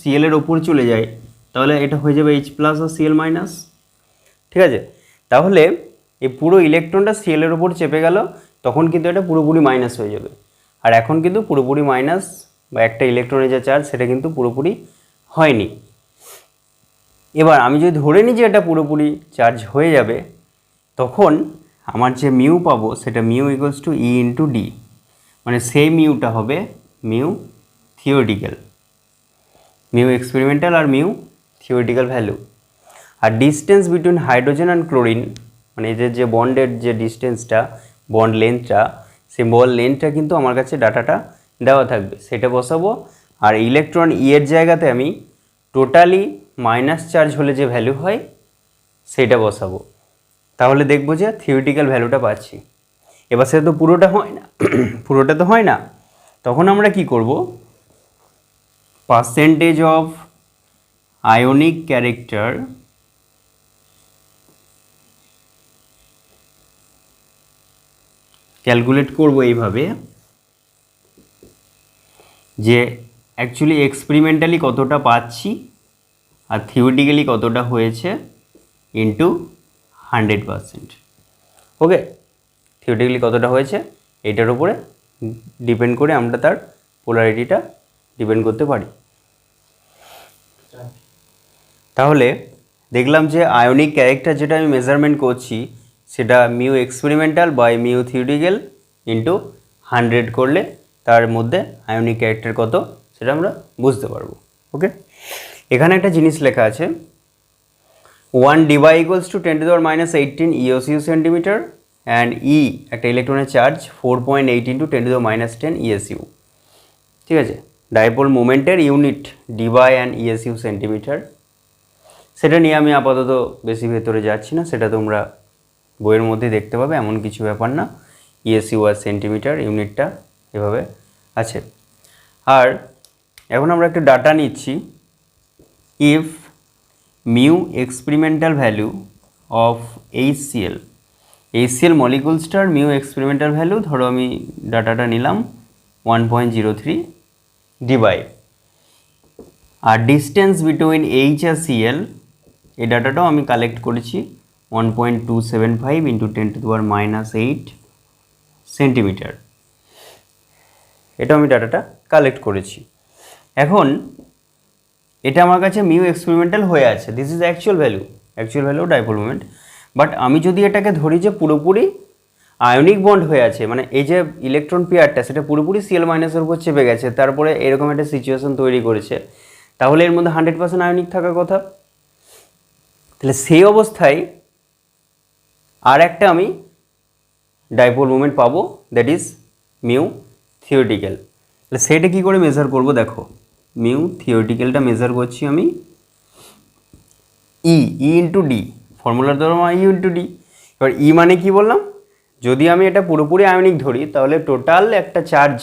A: সিএলের ওপর চলে যায়, তাহলে এটা হয়ে যাবে এইচ প্লাস আর সিএল মাইনাস। ঠিক আছে, তাহলে এই পুরো ইলেকট্রনটা সিএলের ওপর চেপে গেল, তখন কিন্তু এটা পুরোপুরি মাইনাস হয়ে যাবে। আর এখন কিন্তু পুরোপুরি মাইনাস বা একটা ইলেকট্রনের যে চার্জ সেটা কিন্তু পুরোপুরি হয়নি। এবার আমি যদি ধরে নিই যে এটা পুরোপুরি চার্জ হয়ে যাবে, তখন আমার যে মিউ পাবো সেটা mu equals to E into D, মানে সেই মিউটা হবে মিউ থিওরিটিক্যাল, মিউ এক্সপেরিমেন্টাল আর মিউ থিওরিটিক্যাল ভ্যালু। আর distance between hydrogen and chlorine, মানে এদের যে বন্ডের যে ডিস্টেন্সটা, বন্ড লেন্থটা, সেই বন্ড লেন্থটা কিন্তু আমার কাছে ডাটাটা দেওয়া থাকবে, সেটা বসাবো। আর ইলেকট্রন ই এর জায়গাতে আমি টোটালি মাইনাস চার্জ হলে যে ভ্যালু হয় সেটা বসাবো, তাহলে দেখবো যে থিওরিটিক্যাল ভ্যালুটা পাচ্ছি। এবার সেটা তো পুরোটা হয় না, পুরোটা তো হয় না, তখন আমরা কি করব, percentage of ionic character calculate করব এইভাবে যে অ্যাকচুয়ালি এক্সপেরিমেন্টালি কতটা পাচ্ছি আর থিওরিটিক্যালি কতটা হয়েছে ইন্টু 100%। ওকে, থিওরিটিক্যালি কতটা হয়েছে এটার উপরে ডিপেন্ড করে আমরা তার পোলারিটিটা ডিপেন্ড করতে পারি। তাহলে দেখলাম যে আয়নিক ক্যারেক্টার যেটা আমি মেজারমেন্ট করছি সেটা mu experimental by mu theoretical into 100 করলে তার মধ্যে আয়নিক ক্যারেক্টার কত সেটা আমরা বুঝতে পারবো। ওকে, এখানে একটা জিনিস লেখা আছে 1 dy equals to 10⁻18 EOCU centimetre and e একটা ইলেকট্রনের চার্জ 4.8 ইন্টু 10⁻10 ESU। ঠিক আছে, ডাইপোল মোমেন্টের unit debye and ESU centimetre, সেটা নিয়ে আমি আপাতত বেশি ভেতরে যাচ্ছি না, সেটা তোমরা বইয়ের মধ্যে দেখতে পাবে, এমন কিছু ব্যাপার না। ইএসইউ আর সেন্টিমিটার ইউনিটটা এভাবে আছে। আর এখন আমরা একটা ডাটা নিচ্ছি, if mu experimental value of HCl মলিকুলসটার মিউ এক্সপেরিমেন্টাল ভ্যালু, ধরো আমি ডাটাটা নিলাম 1.03 ডিবাই, আর ডিস্টেন্স বিটুইন এইচ আর Cl এই ডাটাটাও আমি কালেক্ট করেছি 1.275 ইন্টু 10⁻8 সেন্টিমিটার, এটা আমি ডাটাটা কালেক্ট করেছি। এখন এটা আমার কাছে মিউ এক্সপেরিমেন্টাল হয়ে আছে, this is actual value dipole moment. But আমি যদি এটাকে ধরি যে পুরোপুরি আয়নিক বন্ড হয়ে আছে, মানে এই যে ইলেকট্রন পেয়ারটা সেটা পুরোপুরি Cl মাইনাসের উপর চেপে গেছে, তারপরে এরকম একটা সিচুয়েশন তৈরি করেছে, তাহলে এর মধ্যে 100% আয়নিক থাকার কথা। তাহলে সেই অবস্থায় আর একটা আমি ডাইপোল মোমেন্ট পাবো, দ্যাট ইজ মিউ থিওরিটিক্যাল। তাহলে সেটা কী করে মেজার করবো, দেখো মিউ থিওরিটিক্যালটা মেজার করছি আমি ই ইন্টু ডি, ফর্মুলার দ্বারা ই ইন্টু ডি। এবার ই মানে কি বললাম, যদি আমি এটা পুরোপুরি আয়নিক ধরি তাহলে টোটাল একটা চার্জ,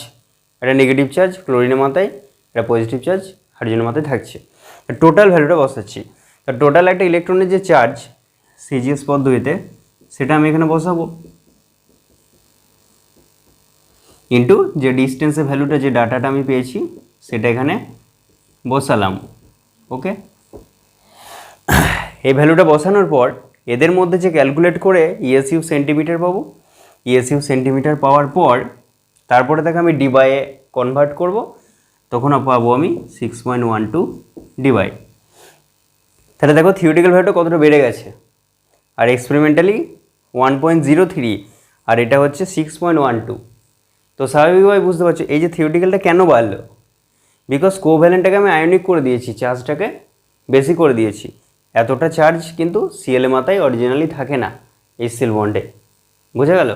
A: একটা নেগেটিভ চার্জ ক্লোরিনের মাথায়, একটা পজিটিভ চার্জ হাইড্রোজেনের মাথায় থাকছে, টোটাল ভ্যালুটা বসাচ্ছি। তা টোটাল একটা ইলেকট্রনের যে চার্জ সিজিএস পদ্ধতিতে সেটা আমি এখানে বসাবো, ইন্টু যে ডিস্টেন্সের ভ্যালুটা, যে ডাটাটা আমি পেয়েছি সেটা এখানে বসালাম। ওকে, এই ভ্যালুটা বসানোর পর এদের মধ্যে যে ক্যালকুলেট করে ইএসইউ সেন্টিমিটার পাবো, ইএসইউ সেন্টিমিটার পাওয়ার পর তারপরে তাকে আমি ডিবাইয়ে কনভার্ট করব, তখন পাবো আমি 6.12 ডিবাই। তাহলে দেখো থিওরিটিক্যাল ভ্যালুটা কতটা বেড়ে গেছে, আর এক্সপেরিমেন্টালি 1.03, আর এটা হচ্ছে 6.12। তো স্বাভাবিকভাবে বুঝতে পারছো এই যে থিওরিটিক্যালটা কেন বাড়লো, বিকজ কোভ্যালেন্টটাকে আমি আয়নিক করে দিয়েছি, চার্জটাকে বেশি করে দিয়েছি। এতটা চার্জ কিন্তু Cl মাথায় অরিজিনালি থাকে না HCl বন্ডে, বোঝা গেল?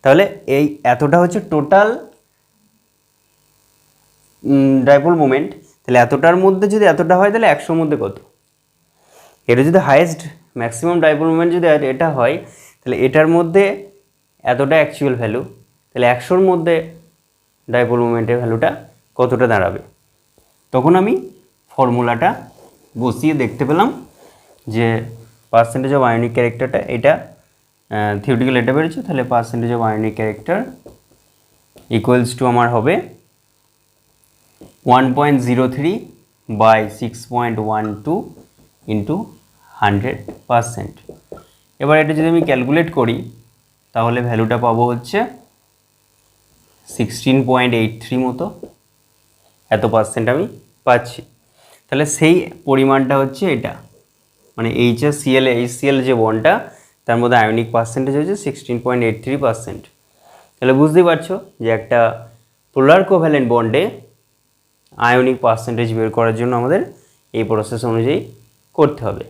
A: তাহলে এই এতটা হচ্ছে টোটাল ডাইপোল মোমেন্ট। তাহলে এতটার মধ্যে যদি এতটা হয় তাহলে 100 মধ্যে কত, এটা যদি হাইয়েস্ট ম্যাক্সিমাম ডাইপোল মোমেন্ট যদি এটা হয় তাহলে এটার মধ্যে এতটা অ্যাকচুয়াল ভ্যালু, তাহলে 100-র মধ্যে ডাইপোল মোমেন্টের ভ্যালুটা কতটা দাঁড়াবে। তখন আমি ফর্মুলাটা বসিয়ে দেখতে পেলাম যে পার্সেন্টেজ অফ আয়নিক ক্যারেক্টারটা, এটা থিওরিটিক্যাল এটা বেরোচ্ছে, তাহলে percentage of ionic character equals to আমার হবে 1.03 বাই 6.12 ইন্টু 100%। এবার এটা যদি আমি ক্যালকুলেট করি তাহলে ভ্যালুটা পাবো হচ্ছে 16.83 মতো, এত পার্সেন্ট আমি পাচ্ছি। তাহলে সেই পরিমাণটা হচ্ছে এটা, মানে HCl যে বন্ডটা তার মধ্যে আয়নিক পার্সেন্টেজ হচ্ছে 16.83%। তাহলে বুঝতেই পারছো যে একটা পোলার কোভ্যালেন্ট বন্ডে আয়নিক পার্সেন্টেজ বের করার জন্য আমাদের এই প্রসেস অনুযায়ী করতে হবে।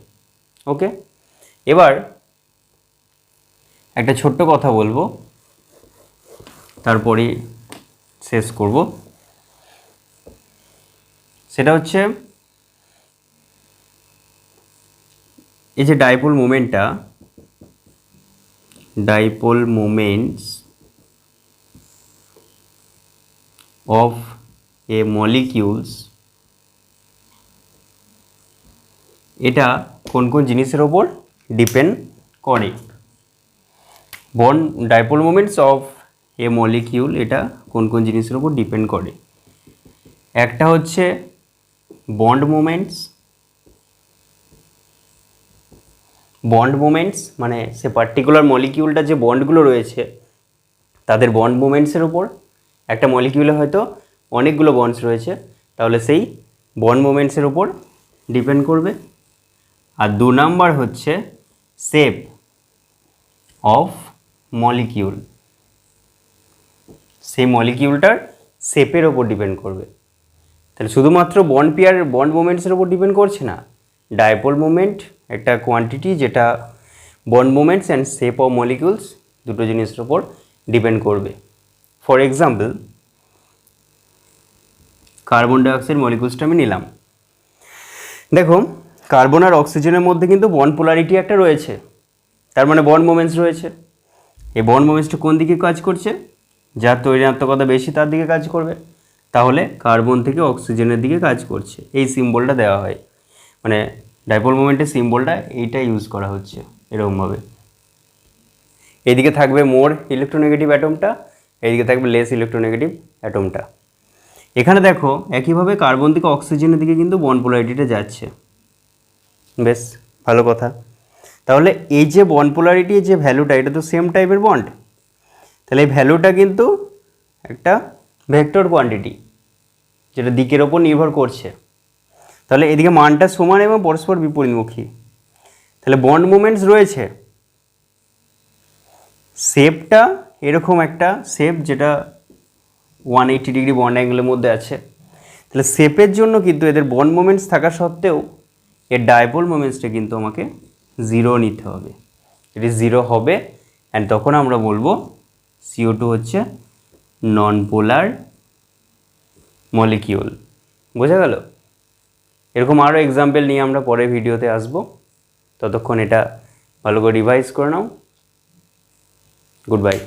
A: ওকে, এবার একটা ছোট্ট কথা বলবো, তারপরে শেষ করব। সেটা হচ্ছে এই যে ডাইপোল মোমেন্টটা, dipole moments of a molecules, এটা কোন কোন জিনিসের ওপর ডিপেন্ড করে। Dipole moments of a molecule এটা কোন কোন জিনিসের ওপর ডিপেন্ড করে, একটা হচ্ছে বন্ড মোমেন্টস। বন্ড মোমেন্টস মানে সে পার্টিকুলার মলিকিউলটা যে বন্ডগুলো রয়েছে তাদের বন্ড মোমেন্টসের ওপর, একটা মলিকিউলে হয়তো অনেকগুলো বন্ডস রয়েছে তাহলে সেই বন্ড মোমেন্টসের ওপর ডিপেন্ড করবে। আর 2 নাম্বার হচ্ছে শেপ অফ মলিকিউল, সেই মলিকিউলটার শেপের ওপর ডিপেন্ড করবে। তাহলে শুধুমাত্র বন্ড পেয়ার বন্ড মোমেন্টসের ওপর ডিপেন্ড করছে না, ডাইপোল মোমেন্ট একটা কোয়ান্টিটি যেটা bond moments and shape of molecules দুটো জিনিসের ওপর ডিপেন্ড করবে। ফর এক্সাম্পল কার্বন ডাইঅক্সাইড মলিকিউলসটা আমি নিলাম, দেখো কার্বন আর অক্সিজেনের মধ্যে কিন্তু বন্ড পোলারিটি একটা রয়েছে, তার মানে বন্ড মোমেন্টস রয়েছে। এই বন্ড মোমেন্টসটা কোন দিকে কাজ করছে, যার তৈরিণাত্মকতা বেশি তার দিকে কাজ করবে, তাহলে কার্বন থেকে অক্সিজেনের দিকে কাজ করছে। এই সিম্বলটা দেওয়া হয়, মানে ডাইপোল মোমেন্টের সিম্বলটা এইটা ইউজ করা হচ্ছে এরকমভাবে। এইদিকে থাকবে মোর ইলেকট্রোনেগেটিভ অ্যাটমটা, এইদিকে থাকবে লেস ইলেকট্রোনেগেটিভ অ্যাটমটা। এখানে দেখো একইভাবে কার্বন থেকে অক্সিজেনের দিকে কিন্তু বন্ড পোলারিটিটা যাচ্ছে, বেশ ভালো কথা। তাহলে এই যে বন্ড পোলারিটির যে ভ্যালুটা, এটা তো সেম টাইপের বন্ড, তাহলে এই ভ্যালুটা কিন্তু একটা ভেক্টর কোয়ান্টিটি যেটা দিকের ওপর নির্ভর করছে। তাহলে এদিকে মানটা সমান এবং পরস্পর বিপরীতমুখী, তাহলে বন্ড মোমেন্টস রয়েছে। শেপটা এরকম একটা শেপ যেটা 180 ডিগ্রি বন্ড অ্যাঙ্গেলের মধ্যে আছে, তাহলে শেপের জন্য কিন্তু এদের বন্ড মোমেন্টস থাকা সত্ত্বেও এর ডাইপোল মোমেন্টসটা কিন্তু আমাকে 0 নিতে হবে। এটি 0 হবে অ্যান্ড তখন আমরা বলবো CO2 হচ্ছে নন পোলার মলিকিউল। বোঝা গেল? এরকম আরও এক্সাম্পল নিয়ে আমরা পরের ভিডিওতে আসবো, ততক্ষণ এটা ভালো করে রিভাইজ করে নাও। Good bye.